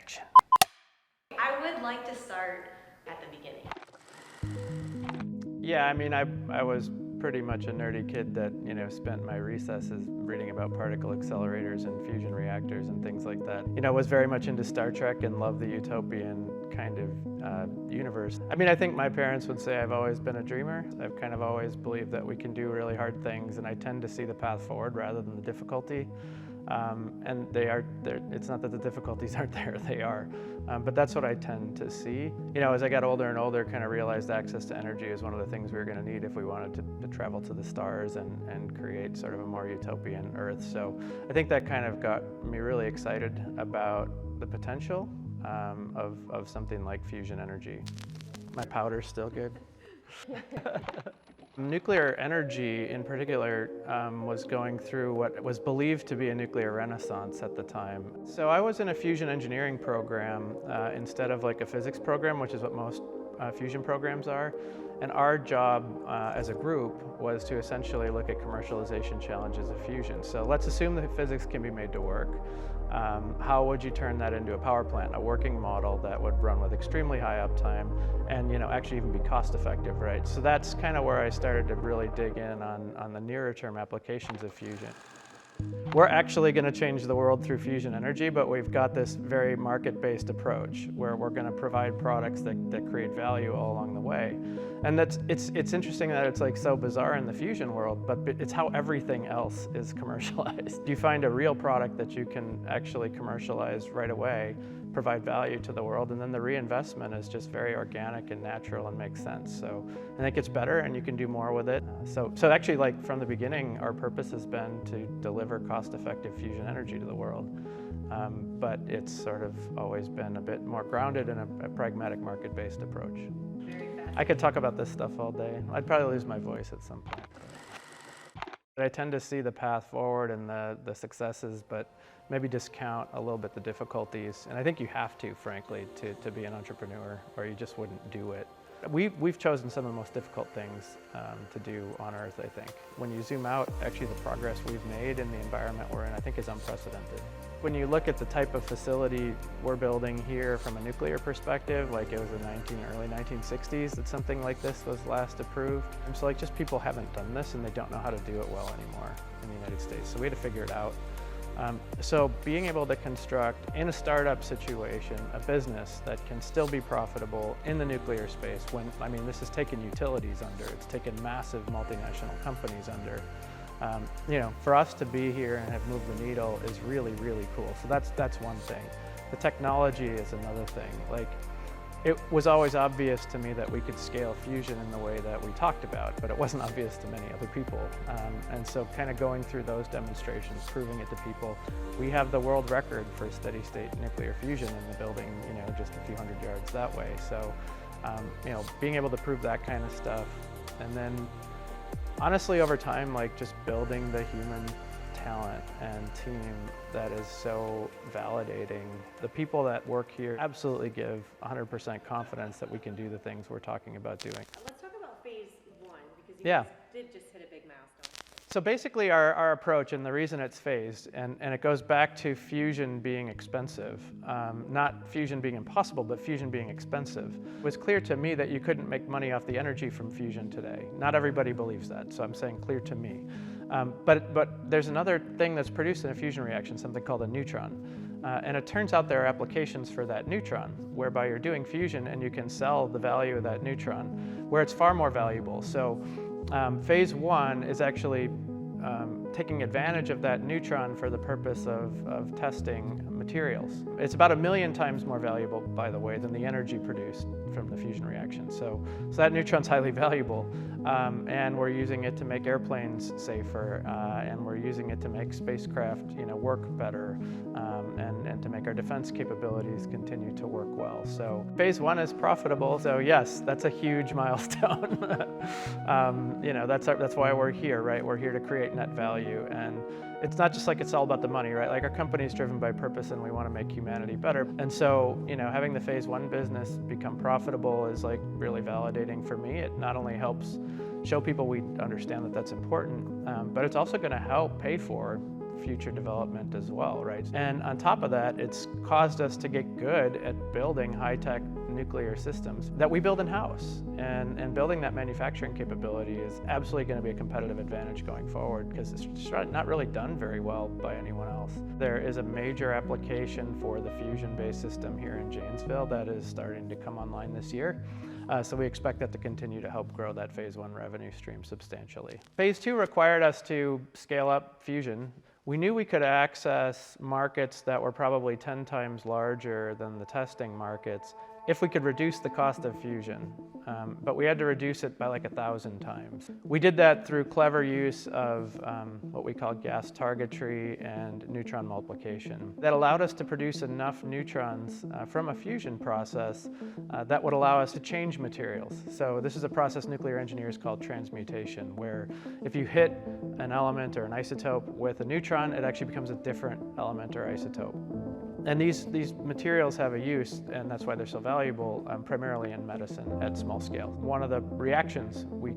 action. I would like to start at the beginning. Yeah, I mean, I was pretty much a nerdy kid that, spent my recesses reading about particle accelerators and fusion reactors and things like that. Was very much into Star Trek and loved the utopian kind of universe. I mean, I think my parents would say I've always been a dreamer. I've kind of always believed that we can do really hard things, and I tend to see the path forward rather than the difficulty. And it's not that the difficulties aren't there, they are. But that's what I tend to see. As I got older and older, kind of realized access to energy is one of the things we were going to need if we wanted to travel to the stars and create sort of a more utopian Earth. So I think that kind of got me really excited about the potential of something like fusion energy. My powder's still good. Nuclear energy in particular was going through what was believed to be a nuclear renaissance at the time. So I was in a fusion engineering program instead of like a physics program, which is what most fusion programs are. And our job as a group was to essentially look at commercialization challenges of fusion. So let's assume that physics can be made to work. How would you turn that into a power plant, a working model that would run with extremely high uptime and actually even be cost effective, right? So that's kind of where I started to really dig in on the nearer term applications of fusion. We're actually going to change the world through fusion energy, but we've got this very market-based approach where we're going to provide products that create value all along the way. And it's interesting that it's like so bizarre in the fusion world, but it's how everything else is commercialized. You find a real product that you can actually commercialize right away, provide value to the world, and then the reinvestment is just very organic and natural and makes sense. So, and it gets better and you can do more with it. So actually, like from the beginning, our purpose has been to deliver cost-effective fusion energy to the world. But it's sort of always been a bit more grounded in a pragmatic market-based approach. I could talk about this stuff all day. I'd probably lose my voice at some point. I tend to see the path forward and the successes, but maybe discount a little bit the difficulties. And I think you have to, frankly, to be an entrepreneur, or you just wouldn't do it. We've chosen some of the most difficult things to do on Earth, I think. When you zoom out, actually the progress we've made in the environment we're in, I think is unprecedented. When you look at the type of facility we're building here from a nuclear perspective, like it was the early 1960s that something like this was last approved. And so like just people haven't done this and they don't know how to do it well anymore in the United States. So we had to figure it out. So being able to construct in a startup situation a business that can still be profitable in the nuclear space when, I mean, this has taken utilities under, it's taken massive multinational companies under. For us to be here and have moved the needle is really, really cool. So that's one thing. The technology is another thing. Like, it was always obvious to me that we could scale fusion in the way that we talked about, but it wasn't obvious to many other people. And so kind of going through those demonstrations, proving it to people. We have the world record for steady state nuclear fusion in the building, just a few hundred yards that way. So, being able to prove that kind of stuff. And then honestly, over time, like just building the human talent and team that is so validating. The people that work here absolutely give 100% confidence that we can do the things we're talking about doing. Let's talk about phase one, because you guys did just hit a big milestone. So basically our approach, and the reason it's phased, and it goes back to fusion being expensive, not fusion being impossible, but fusion being expensive. It was clear to me that you couldn't make money off the energy from fusion today. Not everybody believes that, so I'm saying clear to me. But there's another thing that's produced in a fusion reaction, something called a neutron. And it turns out there are applications for that neutron, whereby you're doing fusion and you can sell the value of that neutron, where it's far more valuable. So phase one is actually taking advantage of that neutron for the purpose of testing materials. It's about 1 million times more valuable, by the way, than the energy produced from the fusion reaction. So that neutron's highly valuable, and we're using it to make airplanes safer, and we're using it to make spacecraft, work better, and to make our defense capabilities continue to work well. So phase one is profitable. So yes, that's a huge milestone. That's why we're here, right? We're here to create net value, and it's not just like it's all about the money, right? Like our company is driven by purpose and we want to make humanity better. And so, having the phase one business become profitable is like really validating for me. It not only helps show people we understand that that's important, but it's also going to help pay for future development as well, right? And on top of that, it's caused us to get good at building high-tech nuclear systems that we build in-house. And building that manufacturing capability is absolutely going to be a competitive advantage going forward, because it's just not really done very well by anyone else. There is a major application for the fusion-based system here in Janesville that is starting to come online this year. So we expect that to continue to help grow that phase 1 revenue stream substantially. Phase 2 required us to scale up fusion. We knew we could access markets that were probably 10 times larger than the testing markets if we could reduce the cost of fusion, but we had to reduce it by like 1,000 times. We did that through clever use of what we call gas targetry and neutron multiplication. That allowed us to produce enough neutrons from a fusion process that would allow us to change materials. So this is a process nuclear engineers call transmutation, where if you hit an element or an isotope with a neutron, it actually becomes a different element or isotope. And these materials have a use, and that's why they're so valuable, primarily in medicine at small scale. One of the reactions we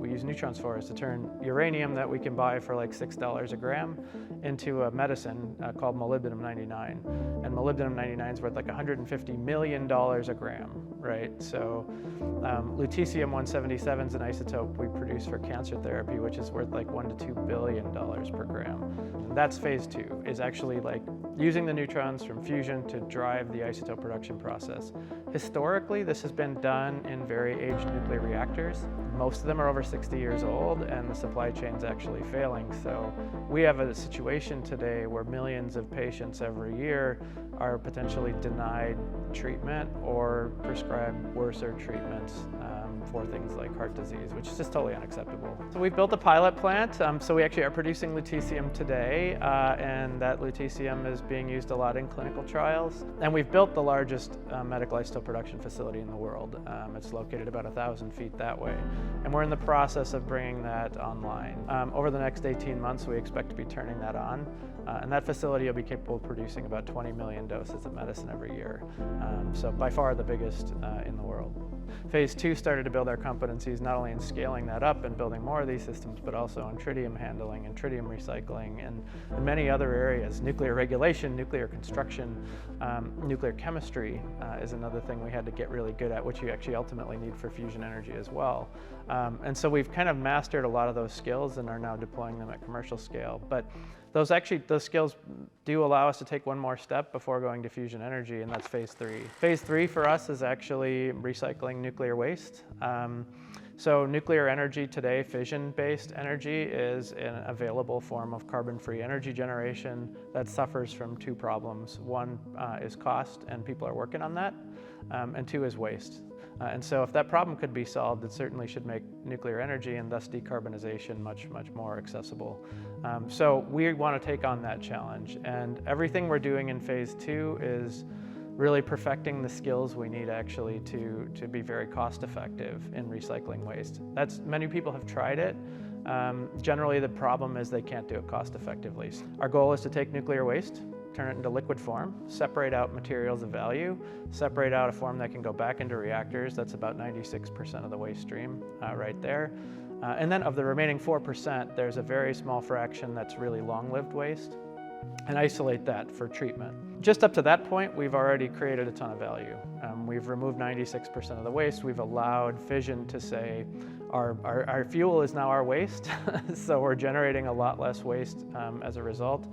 use neutrons for is to turn uranium that we can buy for like $6 a gram into a medicine called molybdenum-99. And molybdenum-99 is worth like $150 million a gram, right? So lutetium-177 is an isotope we produce for cancer therapy, which is worth like $1 to $2 billion per gram. And that's phase 2, is actually like using the neutrons from fusion to drive the isotope production process. Historically, this has been done in very aged nuclear reactors. Most of them are over 60 years old, and the supply chain's actually failing. So we have a situation today where millions of patients every year are potentially denied treatment or prescribed worser treatments for things like heart disease, which is just totally unacceptable. So we've built a pilot plant. So we actually are producing lutetium today, and that lutetium is being used a lot in clinical trials. And we've built the largest medical isotope production facility in the world. It's located about 1,000 feet that way. And we're in the process of bringing that online. Over the next 18 months, we expect to be turning that on. And that facility will be capable of producing about 20 million doses of medicine every year. So by far the biggest in the world. Phase 2 started to build our competencies not only in scaling that up and building more of these systems, but also in tritium handling and tritium recycling and many other areas. Nuclear regulation, nuclear construction, nuclear chemistry is another thing we had to get really good at, which you actually ultimately need for fusion energy as well. And so we've kind of mastered a lot of those skills and are now deploying them at commercial scale. But those skills do allow us to take one more step before going to fusion energy, and that's phase 3. Phase 3 for us is actually recycling nuclear waste. So nuclear energy today, fission-based energy, is an available form of carbon-free energy generation that suffers from 2 problems. One is cost, and people are working on that, and 2 is waste. And so if that problem could be solved, it certainly should make nuclear energy and thus decarbonization much, much more accessible. So we want to take on that challenge. And everything we're doing in phase 2 is really perfecting the skills we need actually to be very cost effective in recycling waste. Many people have tried it. Generally the problem is they can't do it cost effectively. Our goal is to take nuclear waste, turn it into liquid form, separate out materials of value, separate out a form that can go back into reactors. That's about 96% of the waste stream right there. And then of the remaining 4%, there's a very small fraction that's really long-lived waste, and isolate that for treatment. Just up to that point, we've already created a ton of value. We've removed 96% of the waste. We've allowed fission to say our fuel is now our waste, so we're generating a lot less waste as a result.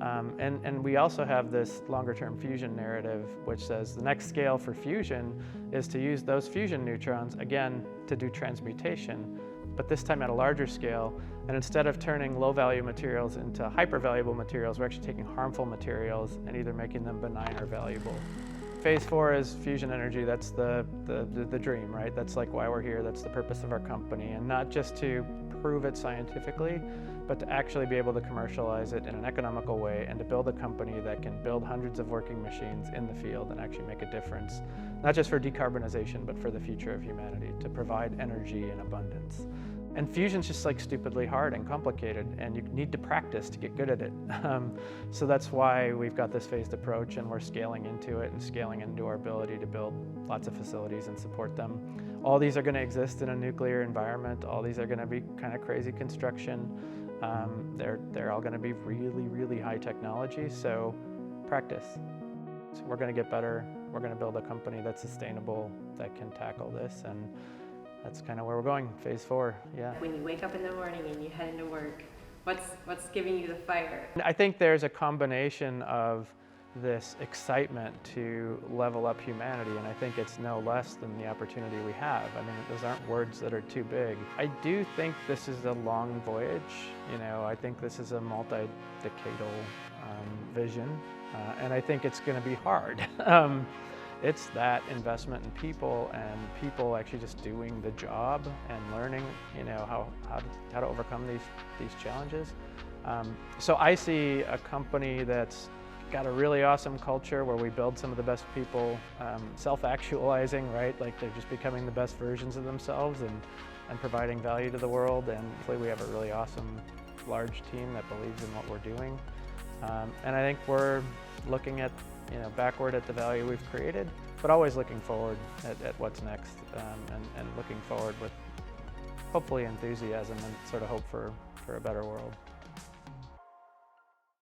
And we also have this longer-term fusion narrative, which says the next scale for fusion is to use those fusion neutrons, again, to do transmutation, but this time at a larger scale. And instead of turning low-value materials into hyper-valuable materials, we're actually taking harmful materials and either making them benign or valuable. Phase 4 is fusion energy. That's the dream, right? That's like why we're here. That's the purpose of our company, and not just to prove it scientifically, but to actually be able to commercialize it in an economical way and to build a company that can build hundreds of working machines in the field and actually make a difference, not just for decarbonization, but for the future of humanity, to provide energy in abundance. And fusion's just like stupidly hard and complicated, and you need to practice to get good at it. So that's why we've got this phased approach, and we're scaling into it and scaling into our ability to build lots of facilities and support them. All these are going to exist in a nuclear environment. All these are going to be kind of crazy construction. They're all going to be really, really high technology, so practice. So we're going to get better. We're going to build a company that's sustainable, that can tackle this, and that's kind of where we're going, phase 4, yeah. When you wake up in the morning and you head into work, what's giving you the fire? I think there's a combination of this excitement to level up humanity, and I think it's no less than the opportunity we have. I mean, those aren't words that are too big. I do think this is a long voyage. I think this is a multi-decadal vision, and I think it's going to be hard. It's that investment in people, and people actually just doing the job and learning, how to overcome these challenges. So I see a company that's got a really awesome culture where we build some of the best people, self-actualizing, right? Like they're just becoming the best versions of themselves and providing value to the world. And hopefully we have a really awesome, large team that believes in what we're doing. And I think we're looking at, backward at the value we've created, but always looking forward at what's next, and looking forward with hopefully enthusiasm and sort of hope for a better world.